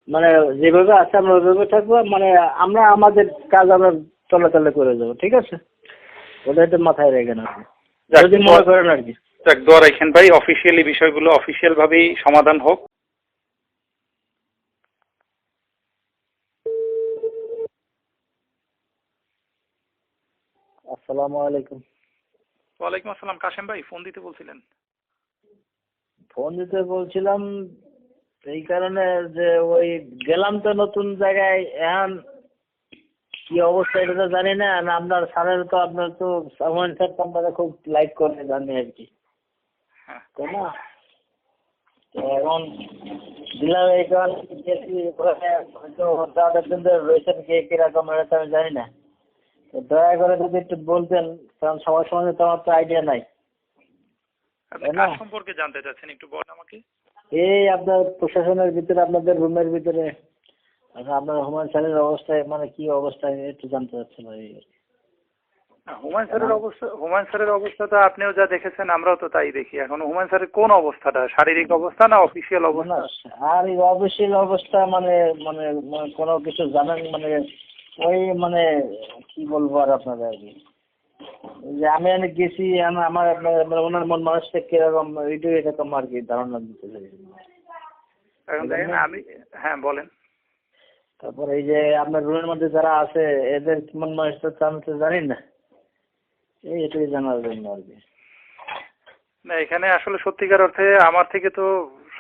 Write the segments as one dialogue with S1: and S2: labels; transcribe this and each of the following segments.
S1: মানে যেভাবে আছে আমরা ওইভাবে থাকবো, মানে আমরা আমাদের কাজ আমরা চলাচলে করে যাবো, ঠিক আছে? ওটা একটু মাথায় রেখে না, যদি মনে করেন আর কি।
S2: যাক, দোয়া রাখেন ভাই, অফিসিয়ালি বিষয়গুলো অফিসিয়াল ভাবেই সমাধান হোক।
S1: আসসালামু আলাইকুম।
S2: ওয়ালাইকুম আসসালাম। কাশেম ভাই ফোন দিতে বলছিলেন?
S1: ফোন দিতে বলছিলাম এই কারণে যে ওই গেলাম তো নতুন জায়গায়, এখন কি অবস্থা এটা তো জানি না। আর আপনার স্যারের তো, আপনার তো সালমান স্যার তো আপনারা খুব লাইক করে জানি আর কি,
S2: হ্যাঁ।
S1: তাই না? তো এখন দিলাম এই কারণে গেছি ওখানে, হয়তো তাদের জন্য রয়েছেন কে কিরকম এটা তো আমি জানি না। তো দয়া করে যদি একটু বলতেন, কারণ সবার সমাজে তো আমার তো আইডিয়া নাই,
S2: আপনি
S1: তাই না?
S2: কার সম্পর্কে জানতে চাচ্ছেন একটু বলেন আমাকে।
S1: এই আপনার প্রশাসনের ভিতরে, আপনাদের রুমের ভিতরে, আচ্ছা আপনার হুমায়ুন স্যারের অবস্থায় মানে কি অবস্থায় একটু জানতে চাচ্ছিলাম এই আর কি।
S2: হুমায়ুন স্যারের অবস্থা তো আপনিও যা দেখেছেন আমরাও তো তাই দেখি। এখন হুমায়ুন স্যারের কোন অবস্থাটা, শারীরিক অবস্থা না অফিসিয়াল
S1: না
S2: অবস্থা?
S1: আর এই অফিসিয়াল অবস্থা মানে মানে মানে কোনো কিছু জানেন মানে, ওই মানে কি বলবো আর আপনাদের আর কি, যে আমি অনেক গেছি, আমার ওনার মন মানুষটা কিরকম এইটাই এরকম আর কি ধারণা দিতে চাই।
S2: এখন দেখেন হ্যাঁ বলেন।
S1: তারপরে এই যে আপনার রুমের মধ্যে যারা আছে এদের মন মানুষটা আমি তো জানি না, এটাই জানার জন্য আর কি।
S2: না, এখানে আসলে সত্যিকার অর্থে আমার থেকে তো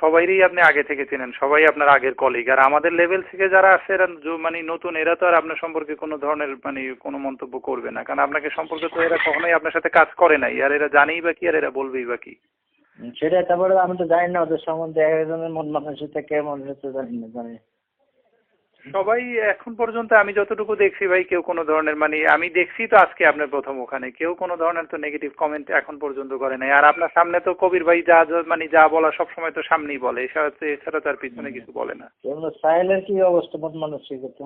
S2: সবাইরই আপনি আগে থেকে চেনেন, সবাই আপনার আগের কলিগ। আর আমাদের লেভেল থেকে যারা আছে এরা মানে নতুন, এরা তো আর আপনার সম্পর্কে কোনো ধরনের মানে কোনো মন্তব্য করবে না, কারণ আপনাকে সম্পর্কে তো এরা কখনোই আপনার সাথে কাজ করে নাই। আর এরা জানেই বা কি, আর এরা বলবেই বা কি।
S1: সেটাই, তারপরে আমি তো জানি না ওদের সম্বন্ধে, একজনের মন মানসিকতা কেমন হচ্ছে জানি না, জানি।
S2: সবাই এখন পর্যন্ত আমি যতটুকু দেখছি ভাই, কেউ কোনো ধরনের মানে, আমি দেখছি তো আজকে আপনার প্রথম ওখানে, কেউ কোনো ধরনের তো নেগেটিভ কমেন্ট এখন পর্যন্ত করে নাই। আর আপনার সামনে তো কবির ভাই মানে যা বলা সবসময় তো সামনেই বলে, এছাড়া তার পিছনে কিছু বলে না।
S1: সাহেলের কি অবস্থা মন মানসিকতা?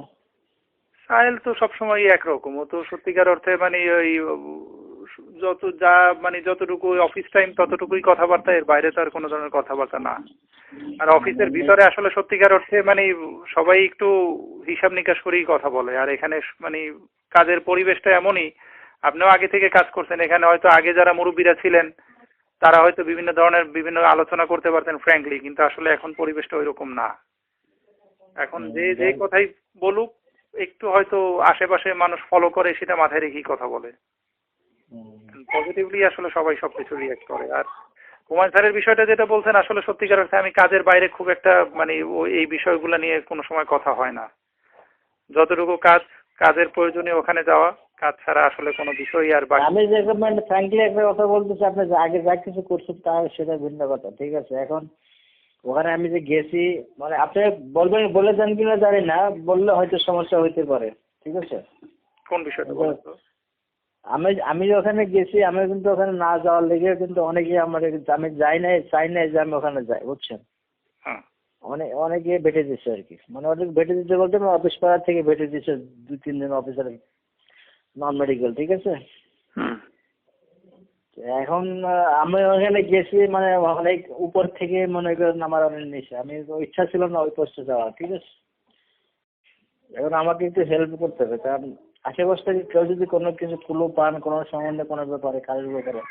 S2: সাহেল তো সবসময় একরকম, ও তো সত্যিকার অর্থে মানে ওই যত যা মানে যতটুকু অফিস টাইম ততটুকুই কথাবার্তা, এর বাইরে তো আর কোনো ধরনের কথাবার্তা না। আর অফিসের ভিতরে আসলে সত্যিকার অর্থে মানে সবাই একটু হিসাব নিকাশ করেই কথা বলে। আর এখানে মানে কাজের পরিবেশটা এমনই, আপনিও আগে থেকে কাজ করছেন এখানে, হয়তো আগে যারা মুরব্বীরা ছিলেন তারা হয়তো বিভিন্ন ধরনের বিভিন্ন আলোচনা করতে পারতেন ফ্র্যাঙ্কলি, কিন্তু আসলে এখন পরিবেশটা ওইরকম না। এখন যে যে কথাই বলুক, একটু হয়তো আশেপাশে মানুষ ফলো করে সেটা মাথায় রেখেই কথা বলে। পজিটিভলি আসলে সবাই সবকিছু রিয়াক্ট করে। আর হুমায়ুন স্যারের বিষয়টা যেটা বলছেন, আসলে সত্যিকার অর্থে আমি কাজের বাইরে খুব একটা মানে এই বিষয়গুলো নিয়ে কোনো সময় কথা হয় না। যতটুকু কাজ, কাজের প্রয়োজনে ওখানে যাওয়া, কাজ ছাড়া আসলে কোনো বিষয়ই আর বাকি।
S1: আমি যে মানে ফ্র্যাঙ্কলি একটা কথা বলতেছি, আপনি যে আগে যা কিছু করছেন তা সেটা ভিন্ন কথা, ঠিক আছে? এখন ওখানে আমি যে গেছি, মানে আপনি বলবেন, বলে দেন কিনা জানি না, বললে হয়তো সমস্যা হইতে পারে, ঠিক আছে?
S2: কোন বিষয়টা বলেন তো?
S1: আমি আমি ওখানে গেছি, আমি কিন্তু ওখানে না যাওয়ার লেগে কিন্তু অনেকে আমার, আমি যাই নাই, চাই নাই যে আমি ওখানে যাই, বুঝছেন?
S2: হ্যাঁ।
S1: অনেকে বেটে দিচ্ছে আর কি, মানে অনেক বেটে দিচ্ছে বলতে অফিস পাড়া থেকে বেটে দিচ্ছে 2-3 জন অফিসার, নন মেডিকেল, ঠিক আছে? এখন আমি ওখানে গেছি মানে অনেক উপর থেকে মনে করেন আমার অনেক নিচে, আমি তো ইচ্ছা ছিল না ওই পোস্টে যাওয়া, ঠিক আছে? এখন আমাকে একটু হেল্প করতে হবে, কারণ আশেপাশ থেকে কেউ যদি কোনো কিছু ক্লু পান, কোনো সম্বন্ধে কোনো ব্যাপারে, কাজের ব্যাপারে,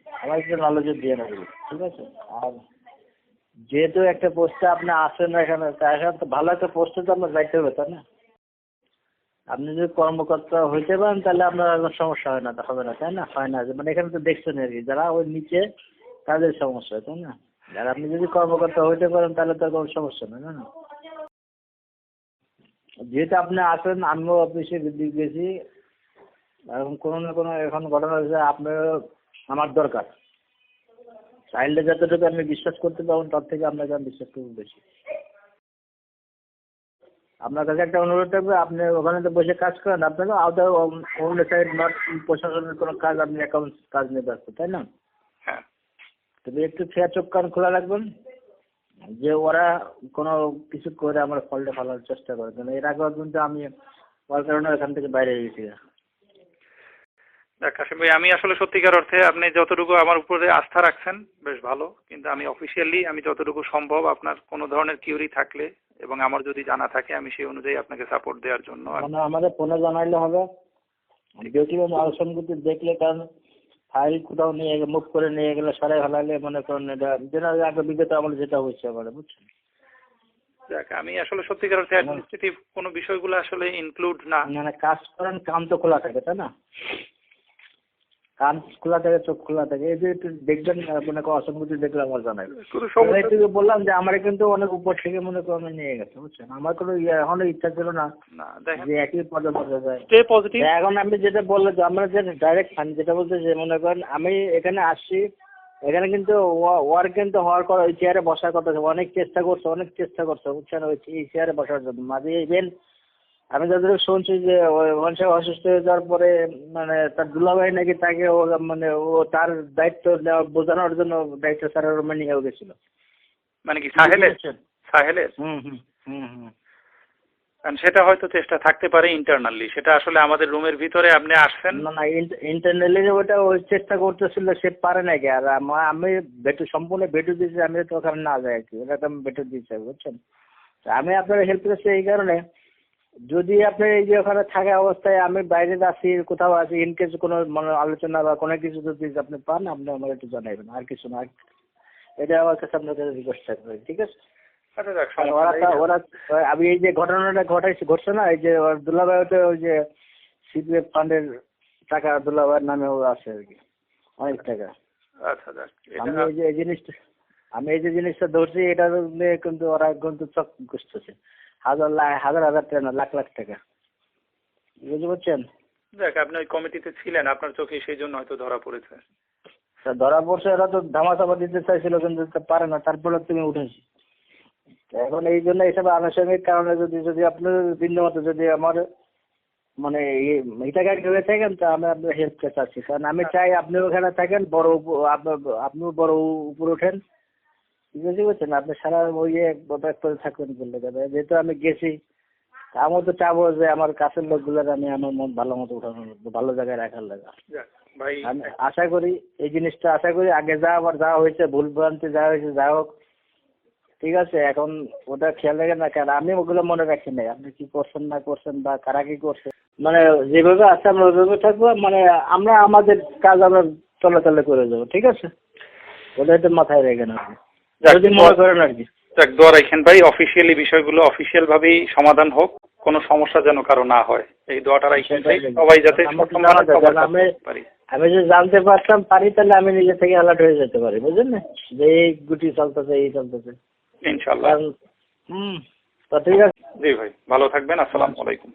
S1: আমার একটু নলেজ দিয়ে নেবে, ঠিক আছে? আর যেহেতু একটা পোস্টে আপনি আসেন না এখানে, তাই এখন তো ভালো একটা পোস্টে তো আপনার যাইতে হবে, তাই না? আপনি যদি কর্মকর্তা হইতে পারেন তাহলে আপনার কোনো সমস্যা হয় না, হবে না, তাই না? হয় না, মানে এখানে তো দেখছেন আর কি, যারা ওই নিচে তাদের সমস্যা, তাই না? আর আপনি যদি কর্মকর্তা হইতে পারেন তাহলে তো কোনো সমস্যা নেই, না? যেহেতু আপনি আসেন, আমিও অফিসে গেছি, এখন কোনো না কোনো এখন ঘটনা হয়েছে, আপনার আমার দরকার, চাইল্ডে যতটুকু আপনি বিশ্বাস করতে পারবেন তার থেকে আপনাকে আমি বিশ্বাস করবো বেশি। আপনার কাছে একটা অনুরোধ থাকবে, আপনি ওখানে তো বসে কাজ করেন, আপনাকে আউটার অন্য সাইড নট প্রশাসনের কোনো কাজ, আপনি অ্যাকাউন্ট কাজ নিয়ে ব্যস্ত, তাই না?
S2: হ্যাঁ।
S1: তবে একটু খেয়া চোখ কান খোলা রাখবেন, যে ওরা কোনো কিছু করে আমার ফলটা ফেলার চেষ্টা করে, কারণ এর আগে কিন্তু আমি ওর কারণে এখান থেকে বাইরে গেছি।
S2: দেখ কাশিম ভাই, আমি আসলে সত্যিকার অর্থে আপনি যতটুকু আমার উপরে আস্থা রাখছেন বেশ ভালো, কিন্তু আমি অফিসিয়ালি আমি যতটুকু সম্ভব আপনার কোনো ধরনের কিউরি থাকলে এবং আমার যদি জানা থাকে আমি সেই অনুযায়ী আপনাকে সাপোর্ট দেওয়ার জন্য
S1: মানে আমাদের ফোনে জানাইলে হবে, দেখলে আলোচনা দেখলে, কারণ ফাইল কোথাও নিয়ে মুভ করে নিয়ে গেলে সরাই ফেলাইলে মনে করেন এটা যেটা আগে বিগত আমলে যেটা হয়েছে আমার, বুঝছেন।
S2: দেখ আমি আসলে সত্যিকার অর্থে অ্যাডমিনিস্ট্রেটিভ কোনো বিষয়গুলো আসলে ইনক্লুড না।
S1: মানে কাজ করেন, কাম তো খোলা থাকে, তাই না? কান খোলা থাকে, চোখ খোলা থাকে, এই যে একটু দেখবেন, মনে করেন অসংগতি দেখলে আমার জানাই। বললাম যে আমার কিন্তু অনেক উপর থেকে মনে করেন নিয়ে গেছে, বুঝছেন। আমার কোনো এখনো ইচ্ছা ছিল না যে একই পদে পদে যায়। এখন আমি যেটা বললাম, আমরা যে ডাইরেক্ট যেটা বলতে যে মনে করেন আমি এখানে আসছি, এখানে কিন্তু ওয়ার্ক কিন্তু হওয়ার পর ওই চেয়ারে বসার কথা, অনেক চেষ্টা করছে, বুঝছেন, ওই চেয়ারে বসার জন্য। মাঝে ইভেন আমি যতটুকু শুনছি যে মানুষের অসুস্থ হয়ে যাওয়ার পরে মানে তার দুলাভাই নাকি তাকে মানে ও তার দায়িত্ব বোঝানোর জন্য দায়িত্ব স্যারের রুমে নিয়েও গেছিল।
S2: মানে কি সাহেলের? সেটা হয়তো চেষ্টা থাকতে পারে ইন্টারনালি, সেটা আসলে আমাদের রুমের ভিতরে আপনি আসছেন
S1: না ইন্টারনালি ওটা ওই চেষ্টা করতেছিল, সে পারে নাকি। আর আমি সম্পূর্ণ বেটু দিয়েছি, আমি তো ওখানে না যাই আর কি, ওটা তো আমি বেটু দিয়েছি, বুঝছেন। আমি আপনার হেল্প করেছি এই কারণে, যদি আপনি এই যে ওখানে থাকা অবস্থায় আমি বাইরে আছি, কোথাও আছি, ইনকেস কোনো মানে আলোচনা বা কোনো কিছু যদি আপনি পান, আপনি আমার একটু জানাবেন, আর কিছু না। এটা আমার কাছে আপনার কাছে রিকোয়েস্ট থাকবে, ঠিক আছে? ওরা আমি এই যে ঘটনাটা ঘটছে না, এই যে দুলাভাই ওই যে সিপিএফ ফান্ডের টাকা দুলাভাইয়ের নামে আছে আর কি, অনেক টাকা। আমি এই যে জিনিসটা ধরছি, এটা নিয়ে কিন্তু ওরা কিন্তু চক ঘুষতেছে, হাজার টাকা না, লাখ টাকা, বুঝতে পারছেন?
S2: দেখ আপনি ওই কমিটিতে ছিলেন, আপনার চোখে সেই জন্য হয়তো ধরা পড়েছে।
S1: ধরা পড়ছে, ওরা তো ধামাচাপা দিতে চাইছিল কিন্তু পারে না, তারপরে তুমি উঠেছি। এখন এই জন্য এইসব আনুষঙ্গিক কারণে যদি আপনার ভিন্ন মতো যদি আমার মানে হিতাকাঙ্ক্ষী হয়ে থাকেন, তা আমি আপনার হেল্পটা চাচ্ছি। কারণ আমি চাই আপনি ওখানে থাকেন, আপনিও বড় উপরে ওঠেন, বুঝতে পারছেন। আপনি সারা ওই করে থাকবেন বললে যাবে, যেহেতু আমি গেছি, আমিও তো চাবো যে আমার কাছের লোকগুলোর আমি আমার মন ভালো মতো উঠানোর, ভালো জায়গায় রাখার লাগা। আমি আশা করি এই জিনিসটা, আগে যাওয়া হয়েছে, ভুল ভ্রান্তি যা হয়েছে যা হোক, ঠিক আছে। এখন ওটা খেয়াল রাখেন না, কারণ আমি ওগুলো মনে রাখি নাই, আপনি কি করছেন না করছেন বা কারা কি করছে, মানে যেভাবে আছে আমরা ওইভাবে থাকবো, মানে আমরা আমাদের কাজ আমরা চলে করে যাবো, ঠিক আছে। ওটা একটু মাথায় রেখে না, যদি মনে করেন আর কি।
S2: দোয়া রাখেন ভাই, অফিসিয়ালি বিষয়গুলো অফিসিয়াল ভাবেই সমাধান হোক, কোনো সমস্যা যেন কারো না হয়, এই দোয়াটা রাখেন সবাই যাতে।
S1: আমি যদি জানতে পারতাম পারি, তাহলে আমি নিজে থেকে অ্যালার্ট হয়ে যেতে পারি, বুঝলেন না, যে এই গুটি চলতেছে, এই চলতেছে
S2: ইনশাআল্লাহ।
S1: তো ঠিক আছে।
S2: জি ভাই, ভালো থাকবেন, আসসালামু আলাইকুম।